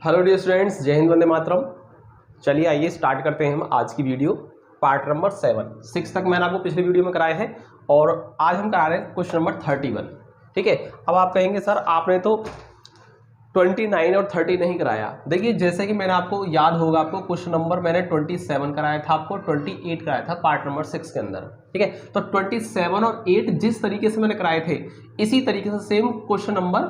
Hello dear students, जय हिंद, वंदे मातरम। चलिए आइए स्टार्ट करते हैं हम आज की वीडियो। पार्ट नंबर 6 तक मैंने आपको पिछले वीडियो में कराए हैं और आज हम करा रहे हैं क्वेश्चन नंबर 31। ठीक है। अब आप कहेंगे सर आपने तो 29 और 30 नहीं कराया। देखिए जैसे कि मैंने आपको याद होगा, आपको क्वेश्चन नंबर मैंने 27 कराया था, आपको 28 कराया था पार्ट नंबर 6 के अंदर। ठीक है, तो 27 और 8 जिस तरीके से मैंने कराए थे इसी तरीके से सेम क्वेश्चन नंबर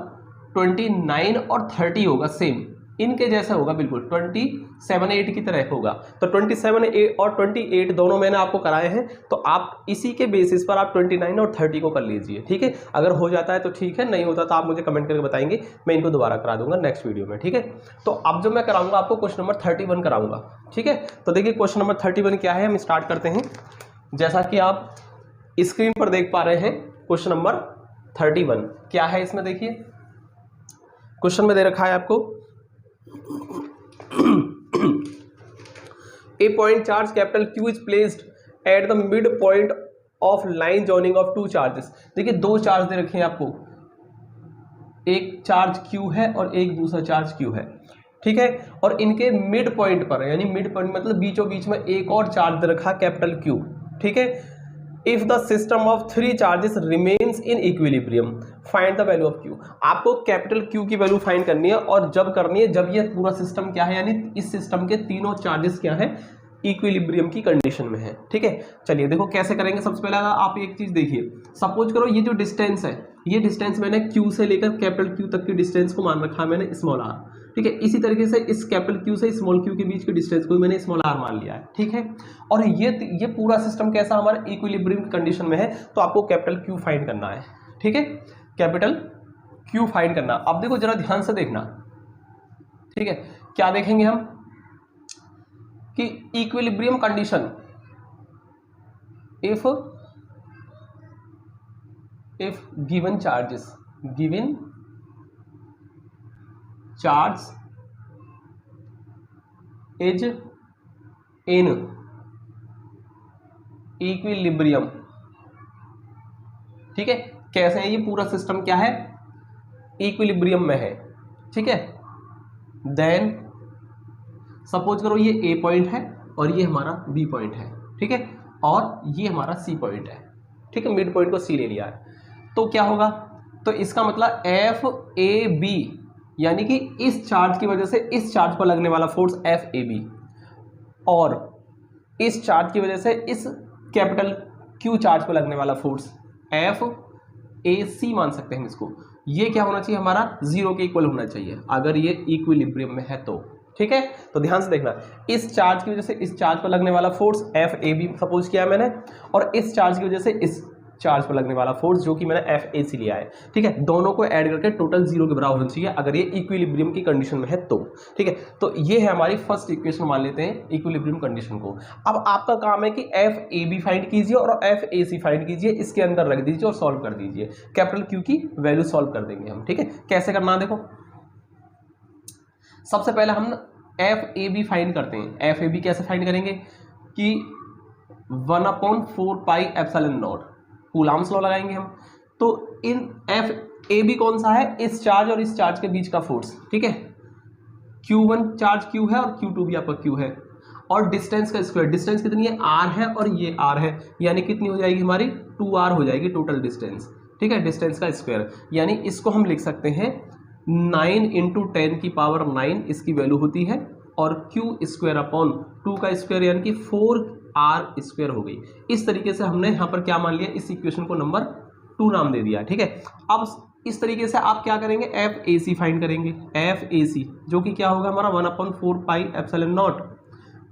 29 और 30 होगा, सेम इनके जैसा होगा, बिल्कुल 27 8 की तरह होगा। तो 27 और 28 दोनों मैंने आपको कराए हैं, तो आप इसी के बेसिस पर आप 29 और 30 को कर लीजिए। ठीक है, अगर हो जाता है तो ठीक है, नहीं होता तो आप मुझे कमेंट करके बताएंगे, मैं इनको दोबारा करा दूंगा नेक्स्ट वीडियो में। ठीक है, तो अब जो मैं कराऊंगा आपको क्वेश्चन नंबर 31 कराऊंगा। ठीक है, तो देखिए क्वेश्चन नंबर 31 क्या है, हम स्टार्ट करते हैं। जैसा कि आप स्क्रीन पर देख पा रहे हैं, क्वेश्चन नंबर 31 क्या है, इसमें देखिए क्वेश्चन में दे रखा है आपको A point charge capital Q is placed at the midpoint of line joining of two charges। देखिए दो चार्ज दे रखे हैं आपको, एक चार्ज Q है और एक दूसरा चार्ज Q है। ठीक है, और इनके मिड पॉइंट पर, यानी मिड पॉइंट मतलब बीचों बीच में एक और चार्ज दे रखा कैपिटल Q। ठीक है, if the system of 3 charges remains in equilibrium find the value of Q। आपको कैपिटल Q की वैल्यू फाइंड करनी है, और जब करनी है जब ये पूरा सिस्टम क्या है, यानी इस सिस्टम के तीनों चार्जेस क्या है, इक्विलिब्रियम की कंडीशन में है। ठीक है, चलिए देखो कैसे करेंगे। सबसे पहले आप एक चीज देखिए, सपोज करो ये जो डिस्टेंस है, ये डिस्टेंस मैंने Q से लेकर कैपिटल Q तक की डिस्टेंस को मान रखा है मैंने स्मॉल r। ठीक है, इसी तरीके से इस कैपिटल Q से स्मॉल q के बीच की डिस्टेंस को भी मैंने स्मॉल r मान लिया है। ठीक है, और ये पूरा सिस्टम कैसा हमारा इक्विलिब्रियम की कंडीशन में है, तो आपको कैपिटल Q फाइंड करना है। ठीक है, कैपिटल Q फाइंड करना। अब देखो जरा ध्यान से देखना। ठीक है, क्या देखेंगे हम कि equilibrium condition, if given charges, given charge is in equilibrium. ठीक है, कैसे है ये पूरा सिस्टम क्या है, इक्विलिब्रियम में है। ठीक है, देन सपोज करो ये ए पॉइंट है और ये हमारा बी पॉइंट है। ठीक है, और ये हमारा सी पॉइंट है। ठीक है, मिड पॉइंट को सी ले लिया है, तो क्या होगा, तो इसका मतलब एफ ए बी, यानी कि इस चार्ज की वजह से इस चार्ज पर लगने वाला फोर्स एफ ए बी, और इस चार्ज की वजह से इस कैपिटल क्यू चार्ज पर लगने वाला फोर्स एफ ए सी मान सकते हैं हम इसको। ये क्या होना चाहिए, हमारा 0 के इक्वल होना चाहिए अगर ये इक्विलिब्रियम में है तो। ठीक है, तो ध्यान से देखना, इस चार्ज की वजह से इस चार्ज पर लगने वाला force F A B suppose किया मैंने, और इस चार्ज की वजह से इस चार्ज पर लगने वाला फोर्स जो कि मैंने एफ ए सी लिया है। ठीक है, दोनों को ऐड करके टोटल 0 के बराबर होना चाहिए अगर ये इक्विलिब्रियम की कंडीशन में है तो। ठीक है, तो ये है हमारी फर्स्ट इक्वेशन, मान लेते हैं इक्विलिब्रियम कंडीशन को। अब आपका काम है कि एफ ए बी फाइंड कीजिए और एफ ए सी फाइंड कीजिए, इसके अंदर रख दीजिए और सॉल्व कर दीजिए। कैपिटल क्यू की वैल्यू सॉल्व कर देंगे हम। ठीक है, कैसे करना है देखो, सबसे पहले हम एफ ए बी फाइंड करते हैं। एफ ए बी कैसे फाइंड करेंगे कि 1/4 pi epsilon not, Coulomb's law लगाएंगे हम। तो इन एफ ए बी कौन सा है, इस चार्ज और इस चार्ज के बीच का फोर्स। ठीक है, Q1 चार्ज Q है और Q2 भी आपका Q है, और डिस्टेंस का स्क्वायर, डिस्टेंस कितनी है, R है और ये R है, यानी कितनी हो जाएगी हमारी 2R हो जाएगी टोटल डिस्टेंस। ठीक है, डिस्टेंस का स्क्वायर, यानी इसको हम लिख सकते हैं 9 × 10 की पावर 9 इसकी वैल्यू होती है, और Q²/2 का स्क्वायर यानी कि 4R² हो गई। इस तरीके से हमने यहाँ पर क्या मान लिया, इस इक्वेशन को नंबर 2 नाम दे दिया। ठीक है, अब इस तरीके से आप क्या करेंगे, एफ ए सी फाइंड करेंगे। एफ ए सी जो कि क्या होगा हमारा 1/4 पाई एप्सिलॉन नॉट।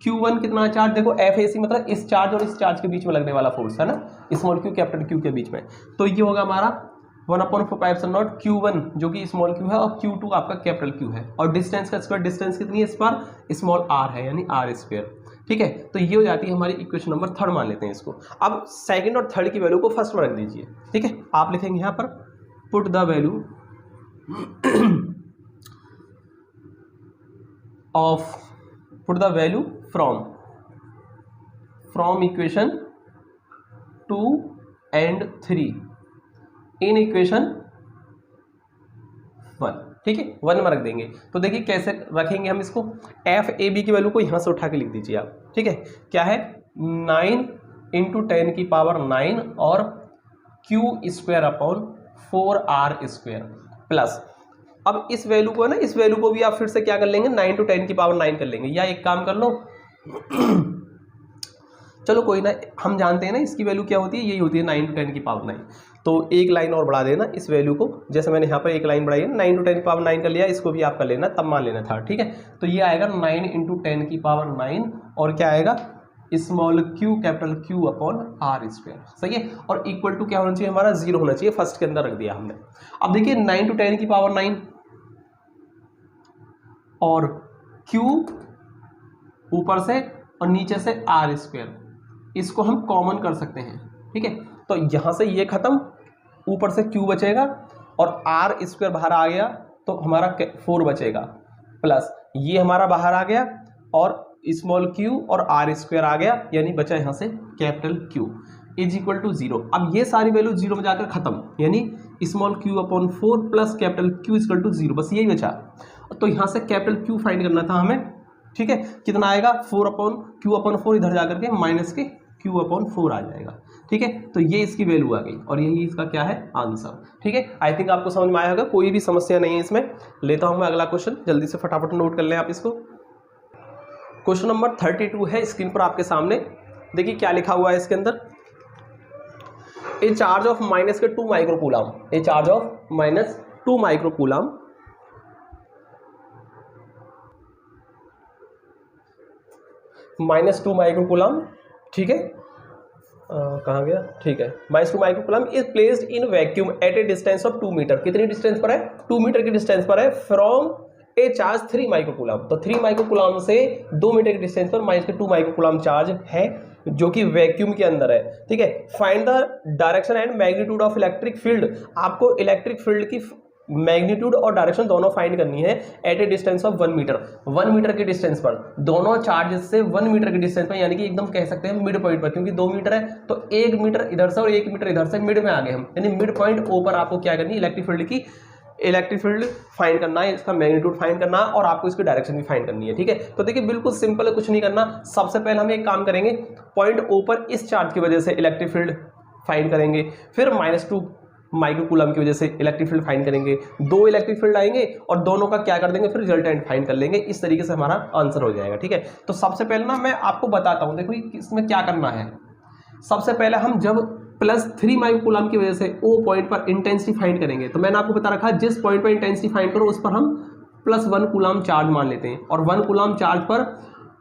Q1 कितना चार्ज, देखो एफ ए सी मतलब इस चार्ज और इस चार्ज के बीच में लगने वाला फोर्स है ना, स्मॉल क्यू कैपिटल क्यू के बीच में, तो ये होगा हमारा 1/4 पाई एप्सिलॉन नॉट Q1 जो कि स्मॉल क्यू है और Q2 आपका कैपिटल क्यू है, और डिस्टेंस का स्क्वायर, डिस्टेंस कितनी है इस बार स्मॉल r है यानी R²। ठीक है, तो ये हो जाती है हमारी इक्वेशन नंबर 3 मान लेते हैं इसको। अब सेकंड और थर्ड की वैल्यू को फर्स्ट में रख दीजिए। ठीक है, आप लिखेंगे यहाँ पर put the value of, put the value from equation 2 and 3 in equation 1। ठीक है, 1 में रख देंगे। तो देखिए कैसे रखेंगे हम इसको, एफ ए बी की वैल्यू को यहाँ से उठा के लिख दीजिए आप, ठीक है। क्या है 9 इंटू 10 की पावर 9 और Q square upon 4r² plus, अब इस वैल्यू को ना, इस वैल्यू को भी आप फिर से क्या कर लेंगे 9 टू 10 की पावर 9 कर लेंगे, या एक काम कर लो चलो कोई ना, हम जानते हैं ना इसकी वैल्यू क्या होती है, यही होती है 9 टू 10 की पावर 9। तो एक लाइन और बढ़ा देना इस वैल्यू को, जैसे मैंने यहाँ पर एक लाइन बढ़ाई है 9 टू 10 की पावर 9 कर लिया, इसको भी आप कर लेना, तब मान लेना था, ठीक है। तो ये आएगा 9 इंटू 10 की पावर 9 और क्या आएगा small Q capital Q upon r², सही है। और इक्वल टू क्या होना चाहिए हमारा 0 होना चाहिए, फर्स्ट के अंदर रख दिया हमने। अब देखिए 9 टू 10 की पावर 9 और q ऊपर से और नीचे से r², इसको हम कॉमन कर सकते हैं, ठीक है। तो यहां से ये खत्म, ऊपर से q बचेगा और r² बाहर आ गया तो हमारा 4 बचेगा, प्लस ये हमारा बाहर आ गया और स्मॉल q और r² आ गया, यानी बचा यहां से capital Q is equal to 0। अब ये सारी वैल्यू 0 में जाकर खत्म, यानी small q upon 4 plus capital Q equal to 0, बस यही बचा। तो यहां से कैपिटल Q फाइंड करना था हमें, ठीक है। कितना आएगा 4 अपॉन Q अपॉन 4, इधर जाकर के माइनस के Q अपॉन 4 आ जाएगा, ठीक है। तो ये इसकी वैल्यू आ गई और यही इसका क्या है आंसर, ठीक है। आई थिंक आपको समझ में आया होगा, कोई भी समस्या नहीं है इसमें। लेता हूं मैं अगला क्वेश्चन, जल्दी से फटाफट नोट कर लें आप इसको। क्वेश्चन नंबर 32 है स्क्रीन पर आपके सामने, देखिए क्या लिखा हुआ है इसके अंदर। ए चार्ज ऑफ माइनस के 2 microcoulomb, a charge of minus 2 microcoulomb -2 microcoulomb, ठीक है। कहाँ गया, ठीक है। -2 microcoulomb is placed in vacuum at a distance of 2 metre, कितनी डिस्टेंस पर है 2 मीटर की डिस्टेंस पर है, फ्रॉम ए चार्ज 3 माइक्रोकूलम, तो 3 माइक्रोकूलम से 2 मीटर की डिस्टेंस पर -2 माइक्रोकूलम चार्ज है जो कि वैक्यूम के अंदर है, ठीक है। Find the direction and magnitude of electric field, आपको इलेक्ट्रिक फील्ड की मैग्नीट्यूड और डायरेक्शन दोनों फाइंड करनी है at a distance of 1 metre, 1 metre की डिस्टेंस पर, दोनों चार्जेस से 1 मीटर की डिस्टेंस पर, यानी कि एकदम कह सकते हैं मिड पॉइंट पर, क्योंकि 2 मीटर है तो 1 मीटर इधर से और 1 मीटर इधर से, मिड में आ गए हम, यानी मिड पॉइंट ओ पर आपको क्या करनी है इलेक्ट्रिक फील्ड फाइंड करना है, इसका मैग्नीट्यूड फाइंड करना है और आपको इसकी डायरेक्शन भी फाइंड करनी है, ठीक है। तो देखिए बिल्कुल सिंपल है, कुछ नहीं करना। सबसे पहले हम एक काम करेंगे, पॉइंट ओ पर इस चार्ज की वजह से इलेक्ट्रिक फील्ड फाइंड करेंगे, फिर -2 माइक्रोकूलम की वजह से इलेक्ट्रिक फील्ड फाइंड करेंगे, 2 इलेक्ट्रिक फील्ड आएंगे और दोनों का क्या कर देंगे फिर रिजल्टेंट फाइंड कर लेंगे, इस तरीके से हमारा आंसर हो जाएगा, ठीक है। तो सबसे पहले ना मैं आपको बताता हूं, देखो इसमें क्या करना है। सबसे पहले हम जब +3 माइक्रोकूलम की वजह से ओ पॉइंट पर इंटेंसिटी फाइंड करेंगे, तो मैंने आपको बता रखा है जिस पॉइंट पर इंटेंसिटी फाइंड करो उस पर हम +1 कूलम चार्ज मान लेते हैं, और 1 कूलम चार्ज पर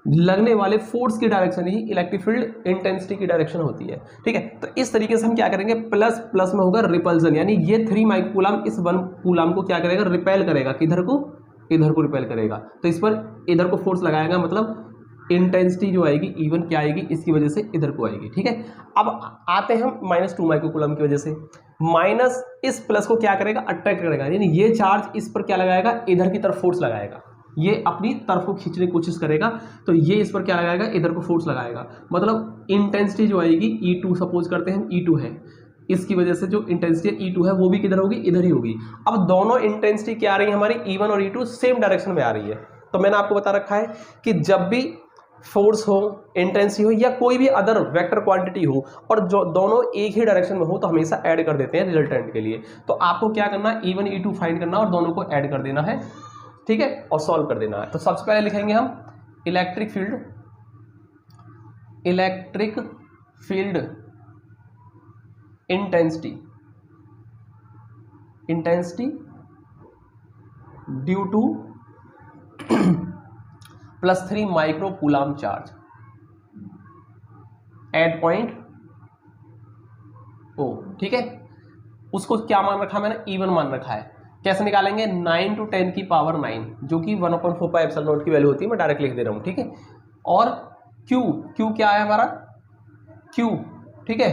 लगने वाले फोर्स की डायरेक्शन ही इलेक्ट्रिक फील्ड इंटेंसिटी की डायरेक्शन होती है, ठीक है। तो इस तरीके से हम क्या करेंगे, प्लस प्लस में होगा रिपल्सन, यानी ये 3 माइक्रोकूलम इस 1 कूलम को क्या करेगा रिपेल करेगा, किधर को इधर को रिपेल करेगा, तो इस पर इधर को फोर्स लगाएगा, मतलब इंटेंसिटी जो आएगी इवन क्या आएगी, इसकी वजह से इधर को आएगी, ठीक है। अब आते हैं हम -2 माइक्रोकूलम की वजह से, माइनस इस प्लस को क्या करेगा अट्रैक्ट करेगा, यानी ये चार्ज इस पर क्या लगाएगा इधर की तरफ फोर्स लगाएगा, ये अपनी तरफ को खींचने की कोशिश करेगा, तो ये इस पर क्या लगाएगा इधर को फोर्स लगाएगा, मतलब इंटेंसिटी जो आएगी E2 सपोज करते हैं E2 है, इसकी वजह से जो इंटेंसिटी E2 है वो भी किधर होगी इधर ही होगी। अब दोनों इंटेंसिटी क्या आ रही है हमारी E1 और E2 सेम डायरेक्शन में आ रही है। तो मैंने आपको बता रखा है कि जब भी फोर्स हो, इंटेंसिटी हो या कोई भी अदर वेक्टर क्वांटिटी हो और जो दोनों एक ही डायरेक्शन में हो तो हमेशा ऐड कर देते हैं रिजल्टेंट के लिए। तो आपको क्या करना है E1 E2 फाइंड करना और दोनों को ऐड कर देना है, ठीक है, और सॉल्व कर देना है। तो सबसे पहले लिखेंगे हम electric field intensity due to +3 microcoulomb charge at point O, ठीक है। उसको क्या मान रखा मैंने E1 मान रखा है। कैसे निकालेंगे 9 टू 10 की पावर 9 जो कि 1/4πε0 की वैल्यू होती है, मैं डायरेक्ट लिख दे रहा हूं, ठीक है। और Q क्या है हमारा Q, ठीक है,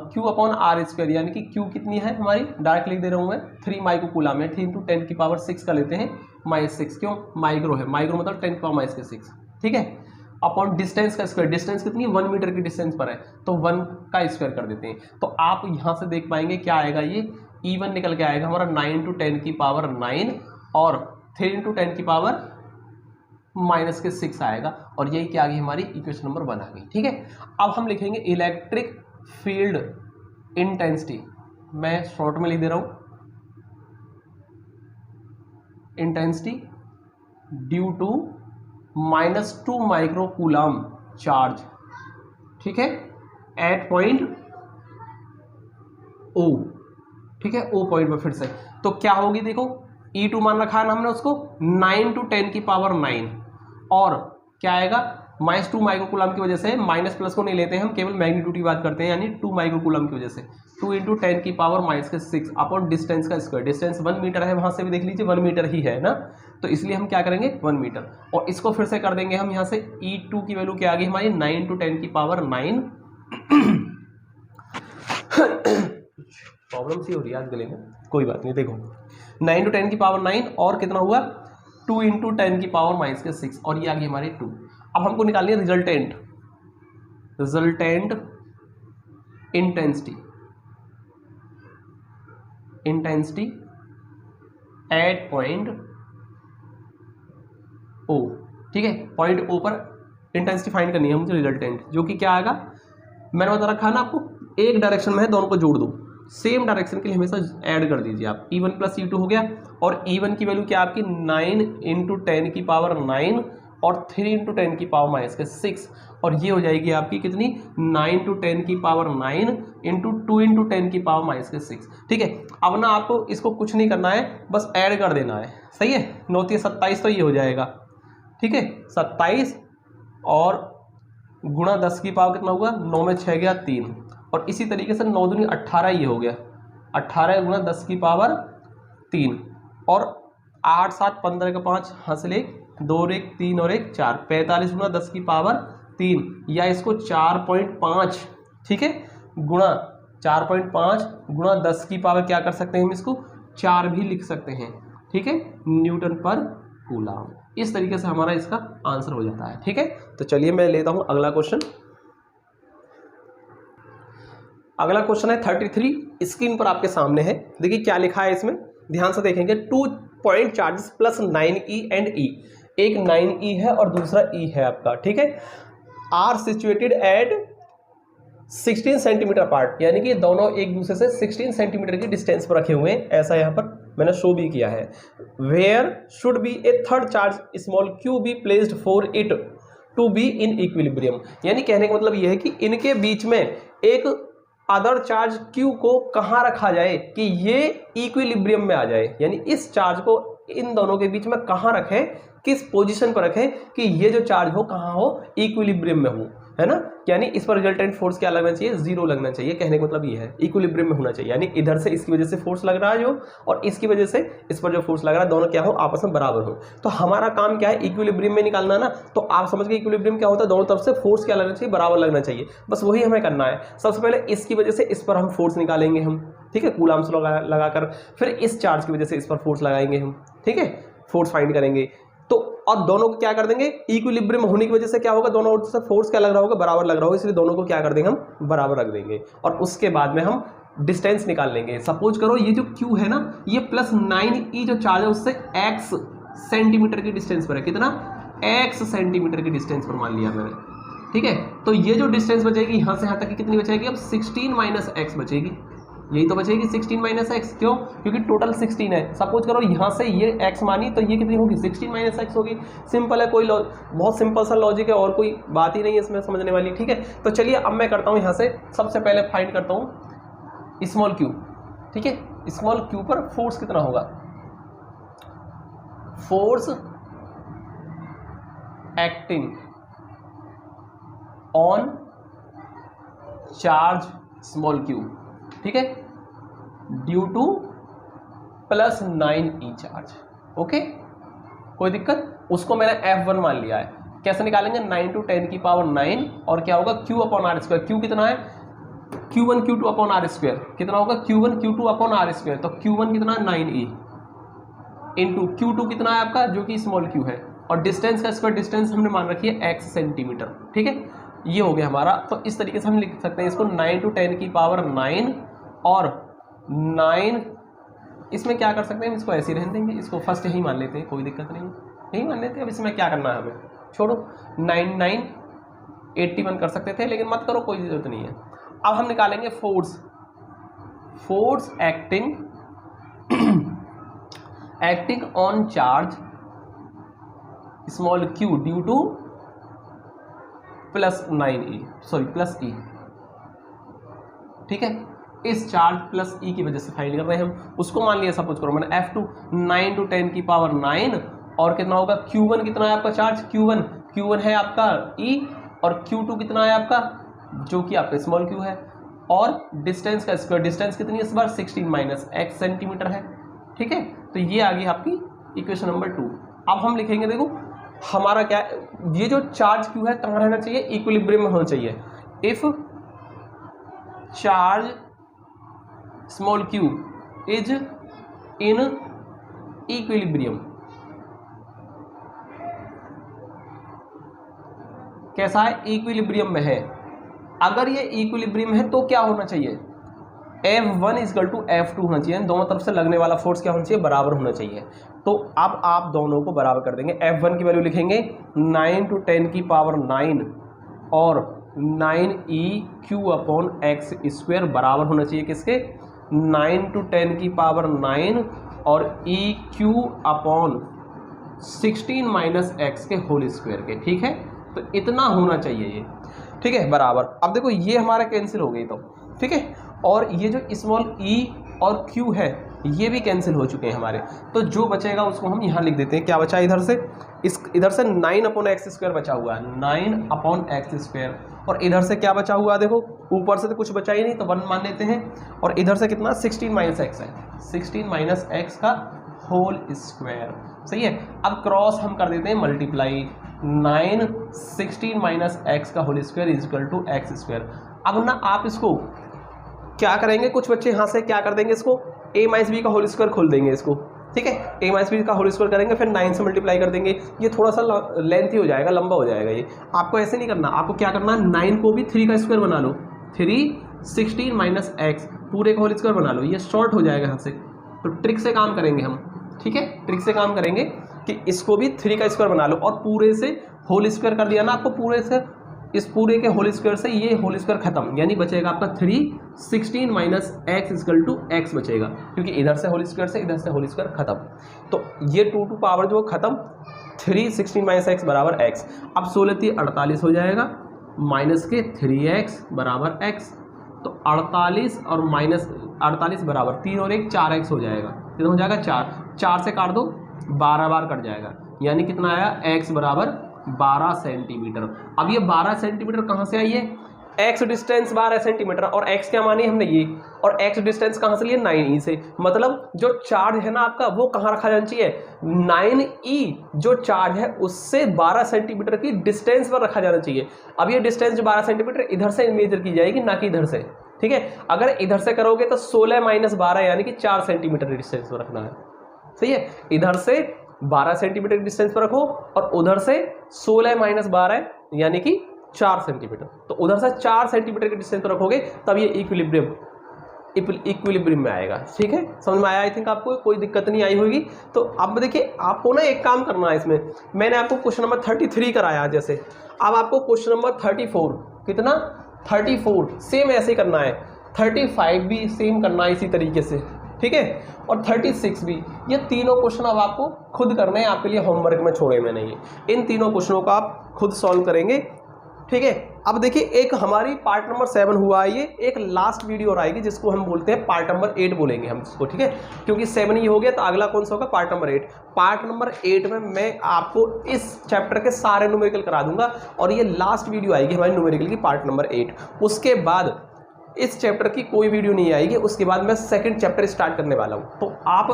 Q अपॉन r², यानी कि Q कितनी है हमारी, डायरेक्ट लिख दे रहा हूं मैं 3 माइक्रोकूलम है, 3 × 10 की पावर 6 का लेते हैं -6, क्यों माइक्रो है, माइक्रो मतलब 10 की पावर -6, ठीक है, अपॉन डिस्टेंस का स्क्वायर, डिस्टेंस कितनी है 1 मीटर की डिस्टेंस पर है तो 1 का स्क्वायर कर देते हैं। तो आप यहां से देख पाएंगे क्या आएगा, ये E1 निकल के आएगा हमारा 9 × 10 की पावर 9 और 3 × 10 की पावर -6 आएगा। और यही क्या आ गई हमारी इक्वेशन नंबर 1 आ गई। ठीक है, अब हम लिखेंगे इलेक्ट्रिक फील्ड इंटेंसिटी। मैं शॉर्ट में लिख दे रहा हूं, intensity due to -2 micro coulomb charge, ठीक है, एट पॉइंट O, ठीक है, O पॉइंट पर। फिर से तो क्या होगी, देखो E2 मान रखा है ना हमने उसको 9 × 10 की पावर 9 और क्या आएगा -2 माइक्रो कूलम की वजह से, माइनस प्लस को नहीं लेते हैं हम, केवल मैग्नीट्यूड की बात करते हैं, यानी 2 माइक्रो कूलम की वजह से 2 × 10 की पावर -6 अपॉन डिस्टेंस का स्क्वायर। डिस्टेंस 1 मीटर है, वहां से भी देख लीजिए 1 मीटर ही है ना, तो इसलिए हम क्या करेंगे 1 मीटर। और इसको फिर से कर देंगे हम यहाँ से, E2 की वैल्यू क्या आ गई हमारी 9 × 10 की पावर 9 प्रॉब्लम सी हो रही है आज गले में, कोई बात नहीं। देखो 9 × 10 की पावर 9 और कितना हुआ 2 × 10 की पावर -6 और ये आ गई हमारी 2। अब हमको निकालनी है resultant intensity at point O, ठीक है, पॉइंट O पर इंटेंसिटी फाइंड करनी है मुझे रिजल्टेंट, जो कि क्या आएगा मैंने बता रखा है ना आपको, एक डायरेक्शन में है, दोनों को जोड़ दो, सेम डायरेक्शन के लिए हमेशा ऐड कर दीजिए आप। E1 + E2 हो गया और E1 की वैल्यू क्या आपकी 9 × 10 की पावर 9 और 3 × 10 की पावर -6 और ये हो जाएगी आपकी कितनी 9 × 10 की पावर 9 × 2 × 10 की पावर -6। ठीक है, अब ना आपको इसको कुछ नहीं करना है, बस ऐड कर देना है। सही है, 9 × 27 तो ये हो जाएगा। ठीक है, 27 और गुणा 10 की पावर कितना होगा 9 में 6 गया 3 और इसी तरीके से 9 दूनी 18 ये हो गया, 18 गुणा 10 की पावर 3 और 8 7 15 का 5 हासिल 1 2 और 1 3 और 1 4 45 गुणा 10 की पावर 3 या इसको 4.5, ठीक है, गुणा 4.5 गुणा 10 की पावर क्या कर सकते हैं हम इसको 4 भी लिख सकते हैं। ठीक है, न्यूटन पर कूलम। इस तरीके से हमारा इसका आंसर हो जाता है। ठीक है, तो चलिए मैं लेता हूं अगला क्वेश्चन। अगला क्वेश्चन है 33, स्क्रीन पर आपके सामने है। देखिए क्या लिखा है इसमें, ध्यान से देखेंगे। 2 point charges plus 9E and E, एक 9E है और दूसरा E है आपका। ठीक है, are situated at 16 centimetre apart, यानी कि दोनों एक दूसरे से 16 सेंटीमीटर की डिस्टेंस पर रखे हुए हैं, ऐसा यहाँ पर मैंने शो भी किया है। Where should be a third charge small q be placed for it to be in equilibrium, यानी कहने का मतलब यह है कि इनके बीच में एक अदर चार्ज q को कहाँ रखा जाए कि ये इक्विलिब्रियम में आ जाए, यानी इस चार्ज को इन दोनों के बीच में कहाँ रखें, किस पोजीशन पर रखें कि ये जो चार्ज हो कहाँ हो, इक्विलिब्रियम में हो, है ना। यानी इस पर रिजल्टेंट फोर्स क्या लगना चाहिए, 0 लगना चाहिए। कहने का मतलब ये है इक्विलिब्रियम में होना चाहिए, यानी इधर से इसकी वजह से फोर्स लग रहा है जो, और इसकी वजह से इस पर जो फोर्स लग रहा है, दोनों क्या हो आपस में बराबर हो। तो हमारा काम क्या है, इक्विलिब्रियम में निकालना ना। तो आप समझ गए इक्विलिब्रियम क्या होता है, दोनों तरफ से फोर्स क्या लगना चाहिए, बराबर लगना चाहिए, बस वही हमें करना है। सबसे पहले इसकी वजह से इस पर हम फोर्स निकालेंगे हम, ठीक है, कूलम्स लगाकर, फिर इस चार्ज की वजह से इस पर फोर्स लगाएंगे हम, ठीक है, फोर्स फाइंड करेंगे। तो अब दोनों को क्या कर देंगे, इक्विलिब्रियम होने की वजह से क्या होगा, दोनों से फोर्स क्या लग रहा होगा, बराबर लग रहा होगा, इसलिए दोनों को क्या कर देंगे हम बराबर रख देंगे और उसके बाद में हम डिस्टेंस निकाल लेंगे। सपोज करो ये जो Q है ना, ये प्लस 9E जो चार्ज है उससे x सेंटीमीटर की डिस्टेंस पर है, कितना x सेंटीमीटर की डिस्टेंस पर मान लिया मैंने। ठीक है, तो ये जो डिस्टेंस बचेगी यहाँ से यहाँ तक की कितनी बचेगी, अब 16 - x बचेगी, यही तो बचेगी 16 - x। क्यों, क्योंकि टोटल 16 है। सपोज करो यहाँ से ये x मानी तो ये कितनी होगी 16 - x होगी। सिंपल है, कोई बहुत सिंपल सा लॉजिक है और कोई बात ही नहीं है इसमें समझने वाली। ठीक है, तो चलिए अब मैं करता हूँ यहाँ से, सबसे पहले फाइंड करता हूँ स्मॉल q। ठीक है, स्मॉल q पर फोर्स कितना होगा, force acting on charge small q, ठीक है, due to plus 9E charge. Okay, कोई दिक्कत, उसको मैंने F1 मान लिया है। कैसे निकालेंगे, 9 × 10 की पावर 9 और क्या होगा Q/r²। Q कितना है, Q1 Q2/r², कितना होगा Q1 Q2/r²। तो Q1 कितना है 9E इंटू Q2 कितना है आपका, जो कि स्मॉल q है, और डिस्टेंस का स्क्वायर, डिस्टेंस हमने मान रखी है x सेंटीमीटर। ठीक है, ये हो गया हमारा। तो इस तरीके से हम लिख सकते हैं इसको 9 × 10 की पावर 9 और 9 इसमें क्या कर सकते हैं, इसको ऐसे ही रहने देंगे, इसको फर्स्ट यही मान लेते हैं, कोई दिक्कत नहीं, यही मान लेते हैं। अब इसमें क्या करना है हमें, छोड़ो, 9981 कर सकते थे, लेकिन मत करो, कोई जरूरत नहीं है। अब हम निकालेंगे force acting on charge small q due to plus E, ठीक है। इस चार्ज प्लस ई की वजह से फाइंड कर रहे हैं हम, उसको मान लिया सपोज करो मैंने F2 9 × 10⁻9 और कितना होगा Q1, कितना है आपका चार्ज Q1 है आपका E, और Q2 कितना है आपका, जो कि आपका स्मॉल q है, और डिस्टेंस का स्क्वायर, डिस्टेंस कितनी है इस बार 16 - x सेंटीमीटर है, ठीक है। तो ये आ गई आपकी इक्वेशन नंबर 2। अब हम लिखेंगे, देखो हमारा क्या, ये जो चार्ज q है कहाँ रहना चाहिए, इक्विलिब्रियम में होना चाहिए। If charge small q is in equilibrium, कैसा है, इक्विलिब्रियम में है। अगर ये इक्विलिब्रियम है तो क्या होना चाहिए, F1 = F2 होना चाहिए, दोनों तरफ से लगने वाला फोर्स क्या होना चाहिए, बराबर होना चाहिए। तो अब आप दोनों को बराबर कर देंगे। F1 की वैल्यू लिखेंगे 9 × 10⁻9 और 9eq/x² बराबर होना चाहिए किसके, 9 × 10⁻9 और eq/16 - x के होल स्क्वायर के, ठीक है। तो इतना होना चाहिए ये, ठीक है, बराबर। अब देखो ये हमारा कैंसिल हो गई, तो ठीक है, और ये जो स्मॉल e और q है ये भी कैंसिल हो चुके हैं हमारे। तो जो बचेगा उसको हम यहाँ लिख देते हैं, क्या बचा इधर से, इधर से 9/x² बचा हुआ है, 9/x², और इधर से क्या बचा हुआ है, देखो ऊपर से तो कुछ बचा ही नहीं, तो 1 मान लेते हैं, और इधर से कितना 16 - x है, 16 - x का होल स्क्वायर, सही है। अब क्रॉस हम कर देते हैं मल्टीप्लाई, 9 16 - x का होल स्क्वायर = x²। अब ना आप इसको क्या करेंगे, कुछ बच्चे यहाँ से क्या कर देंगे, इसको a - b का होल स्क्वायर खोल देंगे इसको, ठीक है, a - b का होल स्क्वायर करेंगे, फिर 9 से मल्टीप्लाई कर देंगे। ये थोड़ा सा लेंथी हो जाएगा, लंबा हो जाएगा ये। आपको ऐसे नहीं करना, आपको क्या करना है, 9 को भी 3 का स्क्वायर बना लो, 3 16 - x पूरे का होल स्क्वायर बना लो, ये शॉर्ट हो जाएगा यहाँ से। तो ट्रिक से काम करेंगे हम, ठीक है, ट्रिक से काम करेंगे कि इसको भी 3 का स्क्वायर बना लो, और पूरे से होल स्क्वायर कर दिया ना आपको, पूरे से इस पूरे के होल स्क्वायर से ये होल स्क्वायर खत्म, यानी बचेगा आपका 3 16 - x = x बचेगा, क्योंकि इधर से होल स्क्वायर से इधर से होल स्क्वायर खत्म। तो ये 2 पावर जो खत्म, 3 16 - x = x। अब 16 × 3 48 हो जाएगा, माइनस के 3x = x, तो 48 और -48 बराबर 3 और 1 4x हो जाएगा, कितना हो जाएगा 4 से काट दो 12 बार कट जाएगा, यानी कितना आया, x = 12 सेंटीमीटर। अब ये 12 सेंटीमीटर कहाँ से आई है, x डिस्टेंस 12 सेंटीमीटर, और x क्या मानी हमने ये, और x डिस्टेंस कहाँ से लिए 9e से, मतलब जो चार्ज है ना आपका वो कहाँ रखा जाना चाहिए, 9e जो चार्ज है उससे 12 सेंटीमीटर की डिस्टेंस पर रखा जाना चाहिए। अब ये डिस्टेंस जो 12 सेंटीमीटर इधर से मेजर की जाएगी, ना कि इधर से, ठीक है। अगर इधर से करोगे तो 16 - 12 यानी कि 4 सेंटीमीटर डिस्टेंस पर रखना है, सही है। इधर से 12 सेंटीमीटर डिस्टेंस पर रखो, और उधर से 16 - 12 यानी कि 4 सेंटीमीटर, तो उधर से 4 सेंटीमीटर के डिस्टेंस पर रखोगे, तब ये इक्विलिब्रियम में आएगा, ठीक है। समझ में आया, आई थिंक आपको कोई दिक्कत नहीं आई होगी। तो अब देखिए आपको ना एक काम करना है इसमें, मैंने आपको क्वेश्चन नंबर 33 कराया जैसे, अब आपको क्वेश्चन नंबर 34, कितना 34 सेम ऐसे ही करना है, 35 भी सेम करना है इसी तरीके से, ठीक है, और 36 भी। ये तीनों क्वेश्चन अब आपको खुद करने हैं, आपके लिए होमवर्क में छोड़े मैंने ये, इन तीनों क्वेश्चनों को आप खुद सॉल्व करेंगे, ठीक है। अब देखिए एक हमारी पार्ट नंबर 7 हुआ है, ये एक लास्ट वीडियो और आएगी जिसको हम बोलते हैं पार्ट नंबर 8 बोलेंगे हम इसको, ठीक है, क्योंकि 7 ये हो गया तो अगला कौन सा होगा, पार्ट नंबर 8। पार्ट नंबर 8 में मैं आपको इस चैप्टर के सारे न्यूमेरिकल करा दूंगा, और ये लास्ट वीडियो आएगी हमारी न्यूमेरिकल की पार्ट नंबर 8। उसके बाद इस चैप्टर की कोई वीडियो नहीं आएगी, उसके बाद मैं सेकंड चैप्टर स्टार्ट करने वाला हूँ। तो आप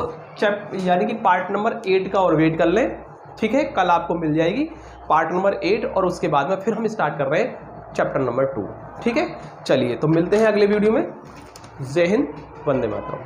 यानी कि पार्ट नंबर 8 का और वेट कर लें, ठीक है, कल आपको मिल जाएगी पार्ट नंबर 8, और उसके बाद में फिर हम स्टार्ट कर रहे हैं चैप्टर नंबर 2, ठीक है। चलिए तो मिलते हैं अगले वीडियो में। जय हिंद, वंदे मातरम।